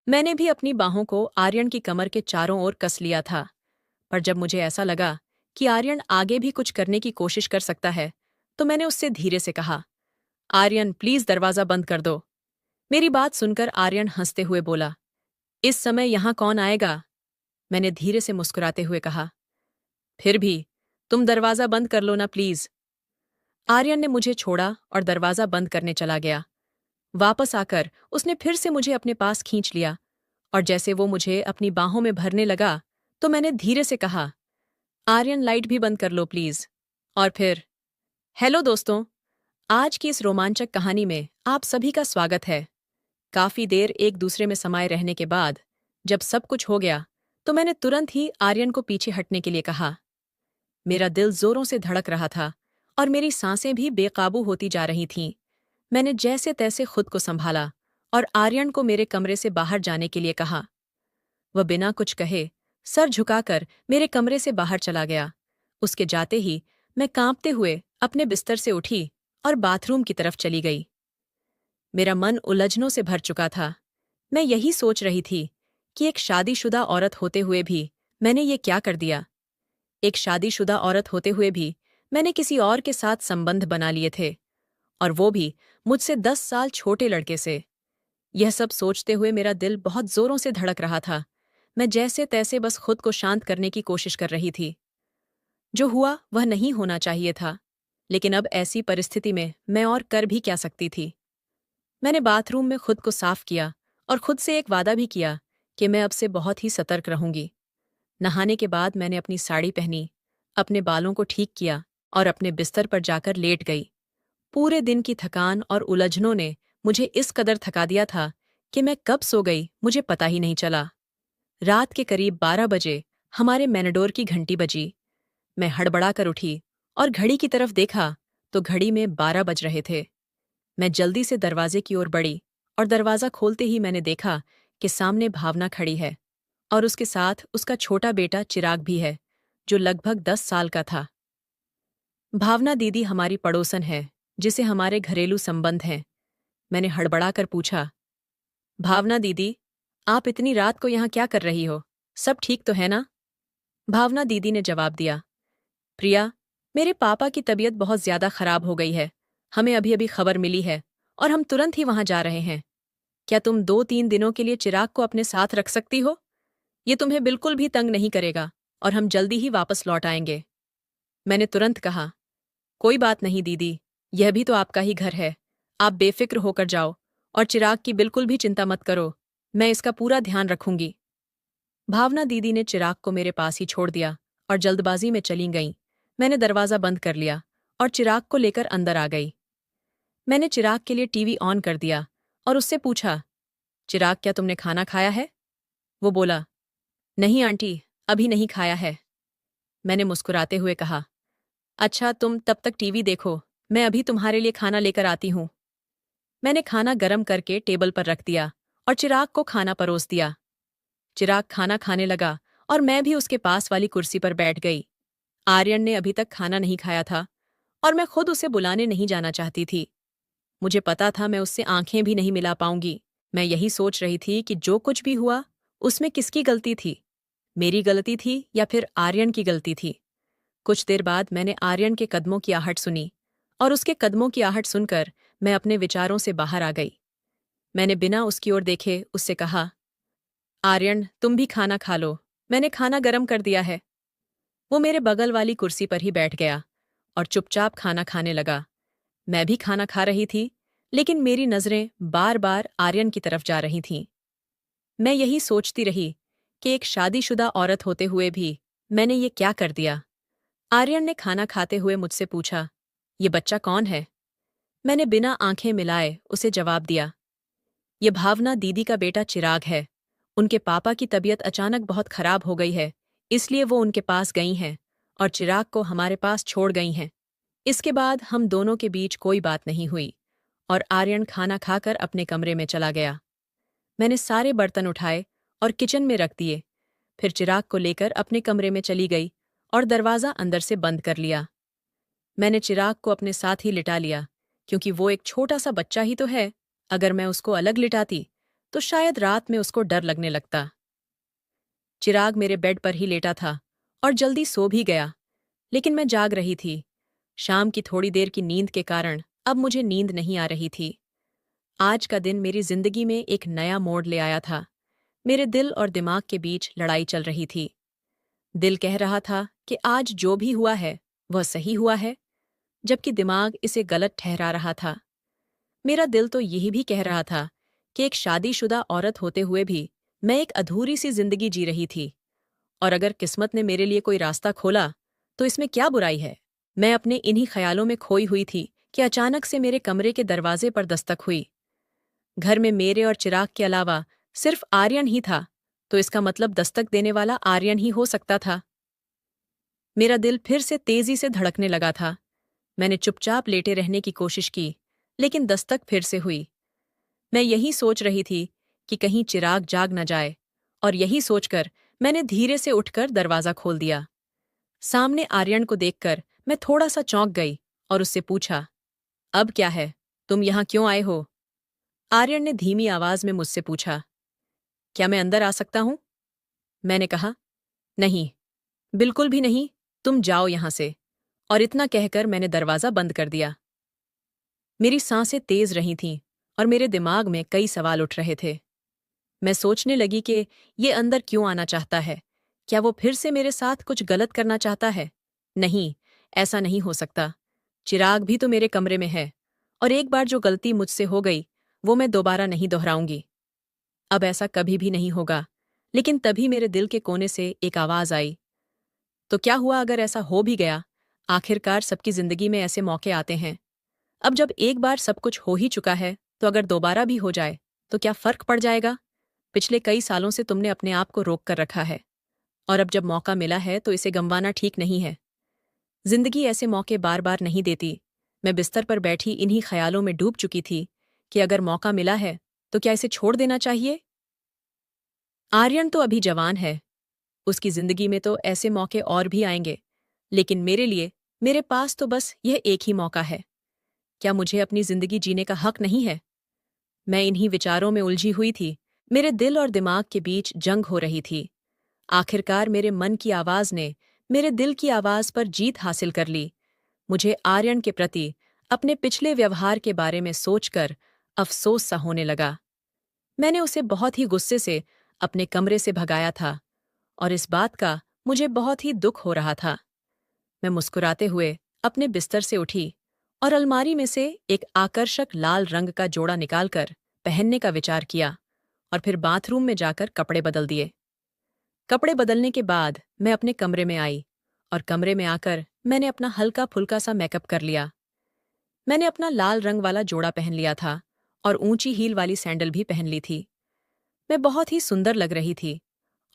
मैंने भी अपनी बाहों को आर्यन की कमर के चारों ओर कस लिया था, पर जब मुझे ऐसा लगा कि आर्यन आगे भी कुछ करने की कोशिश कर सकता है, तो मैंने उससे धीरे से कहा, आर्यन प्लीज दरवाजा बंद कर दो। मेरी बात सुनकर आर्यन हंसते हुए बोला, इस समय यहां कौन आएगा? मैंने धीरे से मुस्कुराते हुए कहा, फिर भी तुम दरवाजा बंद कर लो ना प्लीज। आर्यन ने मुझे छोड़ा और दरवाजा बंद करने चला गया। वापस आकर उसने फिर से मुझे अपने पास खींच लिया और जैसे वो मुझे अपनी बाहों में भरने लगा, तो मैंने धीरे से कहा, आर्यन लाइट भी बंद कर लो प्लीज। और फिर हेलो दोस्तों, आज की इस रोमांचक कहानी में आप सभी का स्वागत है। काफी देर एक दूसरे में समाये रहने के बाद जब सब कुछ हो गया, तो मैंने तुरंत ही आर्यन को पीछे हटने के लिए कहा। मेरा दिल जोरों से धड़क रहा था और मेरी सांसें भी बेकाबू होती जा रही थीं। मैंने जैसे तैसे खुद को संभाला और आर्यन को मेरे कमरे से बाहर जाने के लिए कहा। वह बिना कुछ कहे सर झुकाकर मेरे कमरे से बाहर चला गया। उसके जाते ही मैं कांपते हुए अपने बिस्तर से उठी और बाथरूम की तरफ चली गई। मेरा मन उलझनों से भर चुका था। मैं यही सोच रही थी कि एक शादीशुदा औरत होते हुए भी मैंने ये क्या कर दिया। एक शादीशुदा औरत होते हुए भी मैंने किसी और के साथ संबंध बना लिए थे, और वो भी मुझसे 10 साल छोटे लड़के से। यह सब सोचते हुए मेरा दिल बहुत जोरों से धड़क रहा था। मैं जैसे तैसे बस खुद को शांत करने की कोशिश कर रही थी। जो हुआ वह नहीं होना चाहिए था, लेकिन अब ऐसी परिस्थिति में मैं और कर भी क्या सकती थी। मैंने बाथरूम में खुद को साफ किया और खुद से एक वादा भी किया कि मैं अब से बहुत ही सतर्क रहूंगी। नहाने के बाद मैंने अपनी साड़ी पहनी, अपने बालों को ठीक किया और अपने बिस्तर पर जाकर लेट गई। पूरे दिन की थकान और उलझनों ने मुझे इस कदर थका दिया था कि मैं कब सो गई मुझे पता ही नहीं चला। रात के करीब 12 बजे हमारे मैनेडोर की घंटी बजी। मैं हड़बड़ाकर उठी और घड़ी की तरफ देखा तो घड़ी में 12 बज रहे थे। मैं जल्दी से दरवाजे की ओर बढ़ी और दरवाजा खोलते ही मैंने देखा कि सामने भावना खड़ी है और उसके साथ उसका छोटा बेटा चिराग भी है, जो लगभग 10 साल का था। भावना दीदी हमारी पड़ोसन है, जिसे हमारे घरेलू संबंध हैं। मैंने हड़बड़ाकर पूछा, भावना दीदी, आप इतनी रात को यहाँ क्या कर रही हो? सब ठीक तो है ना? भावना दीदी ने जवाब दिया, प्रिया, मेरे पापा की तबीयत बहुत ज्यादा खराब हो गई है। हमें अभी अभी खबर मिली है और हम तुरंत ही वहां जा रहे हैं। क्या तुम 2-3 दिनों के लिए चिराग को अपने साथ रख सकती हो? ये तुम्हें बिल्कुल भी तंग नहीं करेगा और हम जल्दी ही वापस लौट आएंगे। मैंने तुरंत कहा, कोई बात नहीं दीदी, यह भी तो आपका ही घर है। आप बेफिक्र होकर जाओ और चिराग की बिल्कुल भी चिंता मत करो। मैं इसका पूरा ध्यान रखूंगी। भावना दीदी ने चिराग को मेरे पास ही छोड़ दिया और जल्दबाजी में चली गईं। मैंने दरवाजा बंद कर लिया और चिराग को लेकर अंदर आ गई। मैंने चिराग के लिए टीवी ऑन कर दिया और उससे पूछा, चिराग क्या तुमने खाना खाया है? वो बोला, नहीं आंटी, अभी नहीं खाया है। मैंने मुस्कुराते हुए कहा, अच्छा तुम तब तक टीवी देखो, मैं अभी तुम्हारे लिए खाना लेकर आती हूँ। मैंने खाना गरम करके टेबल पर रख दिया और चिराग को खाना परोस दिया। चिराग खाना खाने लगा और मैं भी उसके पास वाली कुर्सी पर बैठ गई। आर्यन ने अभी तक खाना नहीं खाया था और मैं खुद उसे बुलाने नहीं जाना चाहती थी। मुझे पता था मैं उससे आंखें भी नहीं मिला पाऊंगी। मैं यही सोच रही थी कि जो कुछ भी हुआ उसमें किसकी गलती थी, मेरी गलती थी या फिर आर्यन की गलती थी। कुछ देर बाद मैंने आर्यन के कदमों की आहट सुनी और उसके कदमों की आहट सुनकर मैं अपने विचारों से बाहर आ गई। मैंने बिना उसकी ओर देखे उससे कहा, आर्यन तुम भी खाना खा लो, मैंने खाना गरम कर दिया है। वो मेरे बगल वाली कुर्सी पर ही बैठ गया और चुपचाप खाना खाने लगा। मैं भी खाना खा रही थी, लेकिन मेरी नजरें बार बार आर्यन की तरफ जा रही थीं। मैं यही सोचती रही कि एक शादीशुदा औरत होते हुए भी मैंने ये क्या कर दिया। आर्यन ने खाना खाते हुए मुझसे पूछा, ये बच्चा कौन है? मैंने बिना आंखें मिलाए उसे जवाब दिया, ये भावना दीदी का बेटा चिराग है। उनके पापा की तबीयत अचानक बहुत खराब हो गई है, इसलिए वो उनके पास गई हैं और चिराग को हमारे पास छोड़ गई हैं। इसके बाद हम दोनों के बीच कोई बात नहीं हुई और आर्यन खाना खाकर अपने कमरे में चला गया। मैंने सारे बर्तन उठाए और किचन में रख दिए, फिर चिराग को लेकर अपने कमरे में चली गई और दरवाज़ा अंदर से बंद कर लिया। मैंने चिराग को अपने साथ ही लिटा लिया, क्योंकि वो एक छोटा सा बच्चा ही तो है। अगर मैं उसको अलग लिटाती तो शायद रात में उसको डर लगने लगता। चिराग मेरे बेड पर ही लेटा था और जल्दी सो भी गया, लेकिन मैं जाग रही थी। शाम की थोड़ी देर की नींद के कारण अब मुझे नींद नहीं आ रही थी। आज का दिन मेरी जिंदगी में एक नया मोड़ ले आया था। मेरे दिल और दिमाग के बीच लड़ाई चल रही थी। दिल कह रहा था कि आज जो भी हुआ है वह सही हुआ है, जबकि दिमाग इसे गलत ठहरा रहा था। मेरा दिल तो यही भी कह रहा था कि एक शादीशुदा औरत होते हुए भी मैं एक अधूरी सी जिंदगी जी रही थी, और अगर किस्मत ने मेरे लिए कोई रास्ता खोला तो इसमें क्या बुराई है। मैं अपने इन्हीं ख्यालों में खोई हुई थी कि अचानक से मेरे कमरे के दरवाजे पर दस्तक हुई। घर में मेरे और चिराग के अलावा सिर्फ आर्यन ही था, तो इसका मतलब दस्तक देने वाला आर्यन ही हो सकता था। मेरा दिल फिर से तेजी से धड़कने लगा था। मैंने चुपचाप लेटे रहने की कोशिश की, लेकिन दस्तक फिर से हुई। मैं यही सोच रही थी कि कहीं चिराग जाग न जाए, और यही सोचकर मैंने धीरे से उठकर दरवाजा खोल दिया। सामने आर्यन को देखकर मैं थोड़ा सा चौंक गई और उससे पूछा, अब क्या है, तुम यहां क्यों आए हो? आर्यन ने धीमी आवाज में मुझसे पूछा, क्या मैं अंदर आ सकता हूं? मैंने कहा, नहीं, बिल्कुल भी नहीं, तुम जाओ यहां से। और इतना कहकर मैंने दरवाजा बंद कर दिया। मेरी सांसें तेज रही थीं और मेरे दिमाग में कई सवाल उठ रहे थे। मैं सोचने लगी कि ये अंदर क्यों आना चाहता है? क्या वो फिर से मेरे साथ कुछ गलत करना चाहता है? नहीं, ऐसा नहीं हो सकता। चिराग भी तो मेरे कमरे में है, और एक बार जो गलती मुझसे हो गई वो मैं दोबारा नहीं दोहराऊंगी। अब ऐसा कभी भी नहीं होगा। लेकिन तभी मेरे दिल के कोने से एक आवाज आई, तो क्या हुआ अगर ऐसा हो भी गया? आखिरकार सबकी जिंदगी में ऐसे मौके आते हैं। अब जब एक बार सब कुछ हो ही चुका है, तो अगर दोबारा भी हो जाए तो क्या फर्क पड़ जाएगा? पिछले कई सालों से तुमने अपने आप को रोक कर रखा है, और अब जब मौका मिला है तो इसे गंवाना ठीक नहीं है। जिंदगी ऐसे मौके बार बार नहीं देती। मैं बिस्तर पर बैठी इन्हीं ख्यालों में डूब चुकी थी कि अगर मौका मिला है तो क्या इसे छोड़ देना चाहिए? आर्यन तो अभी जवान है, उसकी जिंदगी में तो ऐसे मौके और भी आएंगे, लेकिन मेरे लिए मेरे पास तो बस यह एक ही मौका है। क्या मुझे अपनी जिंदगी जीने का हक नहीं है? मैं इन्हीं विचारों में उलझी हुई थी। मेरे दिल और दिमाग के बीच जंग हो रही थी। आखिरकार मेरे मन की आवाज ने मेरे दिल की आवाज पर जीत हासिल कर ली। मुझे आर्यन के प्रति अपने पिछले व्यवहार के बारे में सोचकर अफसोस सा होने लगा। मैंने उसे बहुत ही गुस्से से अपने कमरे से भगाया था, और इस बात का मुझे बहुत ही दुख हो रहा था। मैं मुस्कुराते हुए अपने बिस्तर से उठी और अलमारी में से एक आकर्षक लाल रंग का जोड़ा निकालकर पहनने का विचार किया, और फिर बाथरूम में जाकर कपड़े बदल दिए। कपड़े बदलने के बाद मैं अपने कमरे में आई, और कमरे में आकर मैंने अपना हल्का फुल्का सा मेकअप कर लिया। मैंने अपना लाल रंग वाला जोड़ा पहन लिया था और ऊंची हील वाली सैंडल भी पहन ली थी। मैं बहुत ही सुंदर लग रही थी,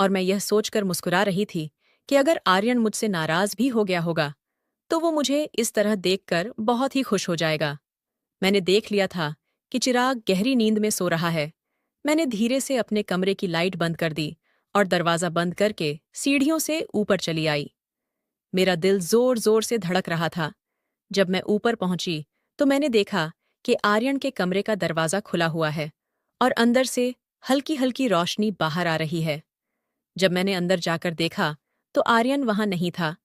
और मैं यह सोचकर मुस्कुरा रही थी कि अगर आर्यन मुझसे नाराज भी हो गया होगा तो वो मुझे इस तरह देखकर बहुत ही खुश हो जाएगा। मैंने देख लिया था कि चिराग गहरी नींद में सो रहा है। मैंने धीरे से अपने कमरे की लाइट बंद कर दी और दरवाजा बंद करके सीढ़ियों से ऊपर चली आई। मेरा दिल जोर जोर से धड़क रहा था। जब मैं ऊपर पहुंची तो मैंने देखा कि आर्यन के कमरे का दरवाजा खुला हुआ है, और अंदर से हल्की हल्की रोशनी बाहर आ रही है। जब मैंने अंदर जाकर देखा तो आर्यन वहां नहीं था।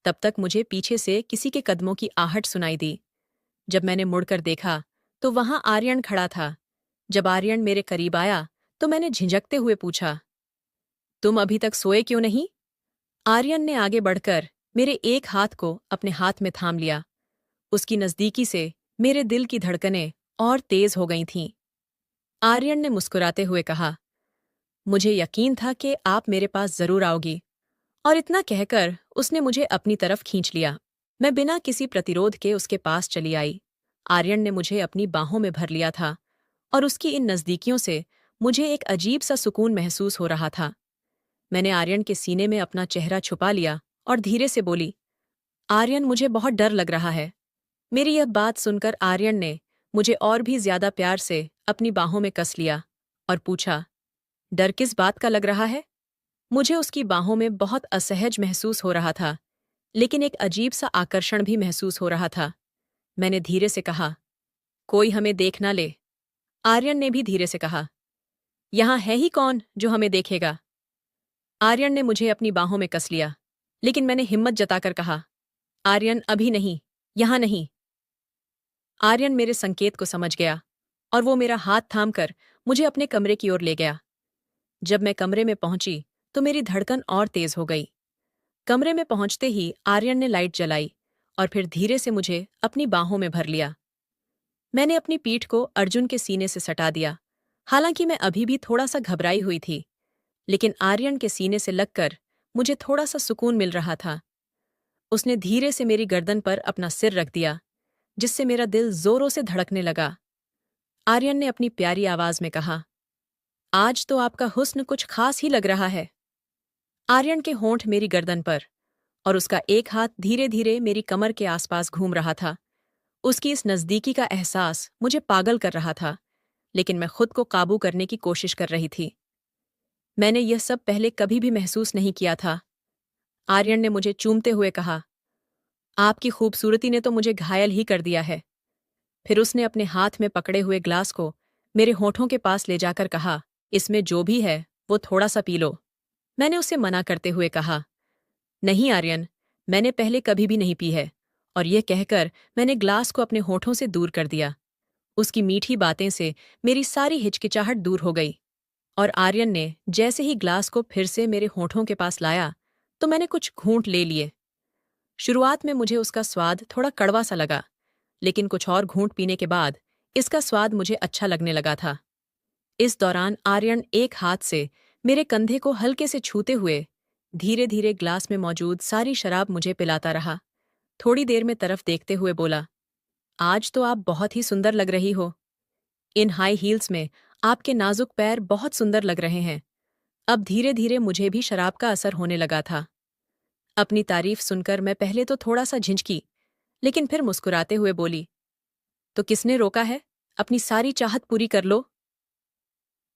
तब तक मुझे पीछे से किसी के कदमों की आहट सुनाई दी। जब मैंने मुड़कर देखा तो वहां आर्यन खड़ा था। जब आर्यन मेरे करीब आया तो मैंने झिझकते हुए पूछा, तुम अभी तक सोए क्यों नहीं? आर्यन ने आगे बढ़कर मेरे एक हाथ को अपने हाथ में थाम लिया। उसकी नजदीकी से मेरे दिल की धड़कनें और तेज हो गई थीं। आर्यन ने मुस्कुराते हुए कहा, मुझे यकीन था कि आप मेरे पास जरूर आओगी। और इतना कहकर उसने मुझे अपनी तरफ खींच लिया। मैं बिना किसी प्रतिरोध के उसके पास चली आई। आर्यन ने मुझे अपनी बाहों में भर लिया था, और उसकी इन नज़दीकियों से मुझे एक अजीब सा सुकून महसूस हो रहा था। मैंने आर्यन के सीने में अपना चेहरा छुपा लिया और धीरे से बोली, आर्यन, मुझे बहुत डर लग रहा है। मेरी यह बात सुनकर आर्यन ने मुझे और भी ज्यादा प्यार से अपनी बाहों में कस लिया और पूछा, डर किस बात का लग रहा है? मुझे उसकी बाहों में बहुत असहज महसूस हो रहा था, लेकिन एक अजीब सा आकर्षण भी महसूस हो रहा था। मैंने धीरे से कहा, कोई हमें देख ना ले। आर्यन ने भी धीरे से कहा, यहाँ है ही कौन जो हमें देखेगा? आर्यन ने मुझे अपनी बाहों में कस लिया, लेकिन मैंने हिम्मत जताकर कहा, आर्यन अभी नहीं, यहाँ नहीं। आर्यन मेरे संकेत को समझ गया और वो मेरा हाथ थामकर मुझे अपने कमरे की ओर ले गया। जब मैं कमरे में पहुंची तो मेरी धड़कन और तेज हो गई। कमरे में पहुंचते ही आर्यन ने लाइट जलाई और फिर धीरे से मुझे अपनी बाहों में भर लिया। मैंने अपनी पीठ को अर्जुन के सीने से सटा दिया। हालांकि मैं अभी भी थोड़ा सा घबराई हुई थी, लेकिन आर्यन के सीने से लगकर मुझे थोड़ा सा सुकून मिल रहा था। उसने धीरे से मेरी गर्दन पर अपना सिर रख दिया, जिससे मेरा दिल जोरों से धड़कने लगा। आर्यन ने अपनी प्यारी आवाज में कहा, आज तो आपका हुस्न कुछ खास ही लग रहा है। आर्यन के होंठ मेरी गर्दन पर और उसका एक हाथ धीरे धीरे मेरी कमर के आसपास घूम रहा था। उसकी इस नज़दीकी का एहसास मुझे पागल कर रहा था, लेकिन मैं खुद को काबू करने की कोशिश कर रही थी। मैंने यह सब पहले कभी भी महसूस नहीं किया था। आर्यन ने मुझे चूमते हुए कहा, आपकी खूबसूरती ने तो मुझे घायल ही कर दिया है। फिर उसने अपने हाथ में पकड़े हुए ग्लास को मेरे होठों के पास ले जाकर कहा, इसमें जो भी है वो थोड़ा सा पी लो। मैंने उसे मना करते हुए कहा, नहीं आर्यन, मैंने पहले कभी भी नहीं पी है। और यह कहकर मैंने ग्लास को अपने होठों से दूर कर दिया। उसकी मीठी बातें से मेरी सारी हिचकिचाहट दूर हो गई और आर्यन ने जैसे ही ग्लास को फिर से मेरे होठों के पास लाया तो मैंने कुछ घूंट ले लिए। शुरुआत में मुझे उसका स्वाद थोड़ा कड़वा सा लगा, लेकिन कुछ और घूंट पीने के बाद इसका स्वाद मुझे अच्छा लगने लगा था। इस दौरान आर्यन एक हाथ से मेरे कंधे को हल्के से छूते हुए धीरे धीरे ग्लास में मौजूद सारी शराब मुझे पिलाता रहा। थोड़ी देर में तरफ देखते हुए बोला, आज तो आप बहुत ही सुंदर लग रही हो। इन हाई हील्स में आपके नाजुक पैर बहुत सुंदर लग रहे हैं। अब धीरे धीरे मुझे भी शराब का असर होने लगा था। अपनी तारीफ सुनकर मैं पहले तो थोड़ा सा झिझकी, लेकिन फिर मुस्कुराते हुए बोली, तो किसने रोका है? अपनी सारी चाहत पूरी कर लो।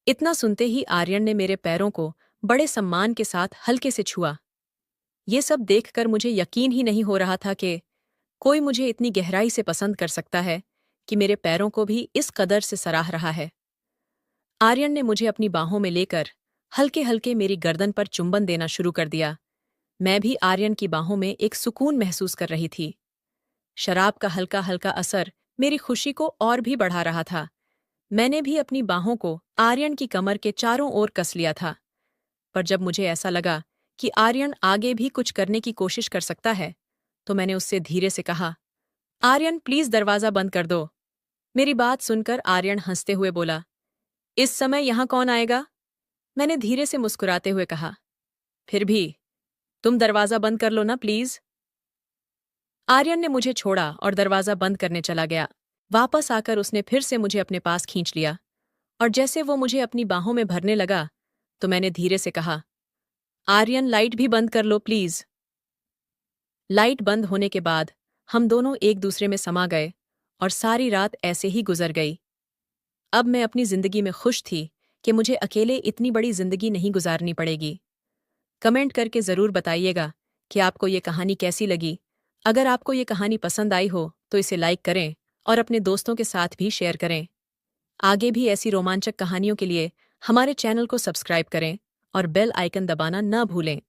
इतना सुनते ही आर्यन ने मेरे पैरों को बड़े सम्मान के साथ हल्के से छुआ। ये सब देखकर मुझे यकीन ही नहीं हो रहा था कि कोई मुझे इतनी गहराई से पसंद कर सकता है कि मेरे पैरों को भी इस कदर से सराह रहा है। आर्यन ने मुझे अपनी बाहों में लेकर हल्के हल्के मेरी गर्दन पर चुंबन देना शुरू कर दिया। मैं भी आर्यन की बाहों में एक सुकून महसूस कर रही थी। शराब का हल्का हल्का असर मेरी खुशी को और भी बढ़ा रहा था। मैंने भी अपनी बाहों को आर्यन की कमर के चारों ओर कस लिया था। पर जब मुझे ऐसा लगा कि आर्यन आगे भी कुछ करने की कोशिश कर सकता है, तो मैंने उससे धीरे से कहा, आर्यन प्लीज दरवाजा बंद कर दो। मेरी बात सुनकर आर्यन हंसते हुए बोला, इस समय यहां कौन आएगा? मैंने धीरे से मुस्कुराते हुए कहा, फिर भी तुम दरवाजा बंद कर लो ना प्लीज। आर्यन ने मुझे छोड़ा और दरवाजा बंद करने चला गया। वापस आकर उसने फिर से मुझे अपने पास खींच लिया और जैसे वो मुझे अपनी बाहों में भरने लगा तो मैंने धीरे से कहा, आर्यन लाइट भी बंद कर लो प्लीज। लाइट बंद होने के बाद हम दोनों एक दूसरे में समा गए और सारी रात ऐसे ही गुजर गई। अब मैं अपनी जिंदगी में खुश थी कि मुझे अकेले इतनी बड़ी जिंदगी नहीं गुजारनी पड़ेगी। कमेंट करके ज़रूर बताइएगा कि आपको ये कहानी कैसी लगी। अगर आपको ये कहानी पसंद आई हो तो इसे लाइक करें और अपने दोस्तों के साथ भी शेयर करें। आगे भी ऐसी रोमांचक कहानियों के लिए हमारे चैनल को सब्सक्राइब करें और बेल आइकन दबाना न भूलें।